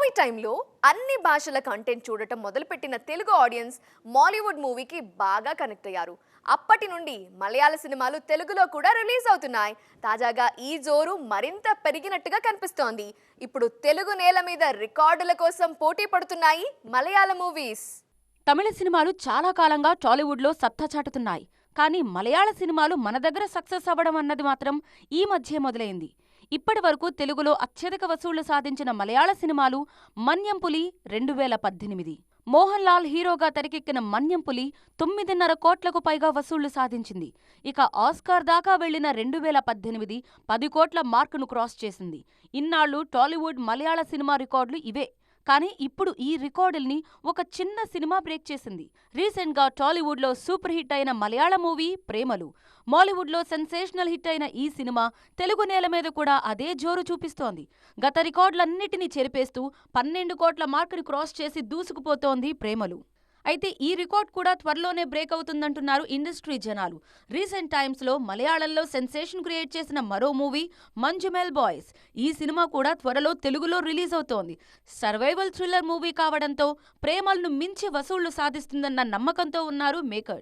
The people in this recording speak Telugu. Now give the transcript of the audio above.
కోవిడ్ టైంలో అన్ని భాషల కంటెంట్ చూడటం మొదలుపెట్టిన తెలుగు ఆడియన్స్ మాలీవుడ్ మూవీకి బాగా కనెక్ట్ అయ్యారు. అప్పటి నుండి మలయాళ సినిమాలు తెలుగులో కూడా రిలీజ్ అవుతున్నాయి. తాజాగా ఈ జోరు మరింత పెరిగినట్టుగా కనిపిస్తోంది. ఇప్పుడు తెలుగు నేల మీద రికార్డుల కోసం పోటీ పడుతున్నాయి మలయాళ మూవీస్. తమిళ సినిమాలు చాలా కాలంగా టాలీవుడ్లో సత్తా చాటుతున్నాయి. కానీ మలయాళ సినిమాలు మన దగ్గర సక్సెస్ అవ్వడం అన్నది మాత్రం ఈ మధ్యే మొదలైంది. ఇప్పటి వరకు తెలుగులో అత్యధిక వసూళ్లు సాధించిన మలయాళ సినిమాలు మన్యం పులి 2018, మోహన్ లాల్ హీరోగా తెరకెక్కిన మన్యం పులి 9.5 కోట్లకు పైగా వసూళ్లు సాధించింది. ఇక ఆస్కార్ దాకా వెళ్లిన 2018 10 కోట్ల మార్కును క్రాస్ చేసింది. ఇన్నాళ్లు టాలీవుడ్ మలయాళ సినిమా రికార్డులు ఇవే. కానీ ఇప్పుడు ఈ రికార్డుల్ని ఒక చిన్న సినిమా బ్రేక్ చేసింది. రీసెంట్గా టాలీవుడ్లో సూపర్ హిట్ అయిన మలయాళ మూవీ ప్రేమలు, మాలీవుడ్లో సెన్సేషనల్ హిట్ అయిన ఈ సినిమా తెలుగు నేల మీద కూడా అదే జోరు చూపిస్తోంది. గత రికార్డులన్నిటినీ చెరిపేస్తూ 12 కోట్ల మార్కుని క్రాస్ చేసి దూసుకుపోతోంది ప్రేమలు. అయితే ఈ రికార్డ్ కూడా త్వరలోనే బ్రేక్ అవుతుందంటున్నారు ఇండస్ట్రీ జనాలు. రీసెంట్ టైమ్స్లో మలయాళంలో సెన్సేషన్ క్రియేట్ చేసిన మరో మూవీ మంజుమెల్ బాయ్స్. ఈ సినిమా కూడా త్వరలో తెలుగులో రిలీజ్ అవుతోంది. సర్వైవల్ థ్రిల్లర్ మూవీ కావడంతో ప్రేమలను మించి వసూళ్లు సాధిస్తుందన్న నమ్మకంతో ఉన్నారు మేకర్స్.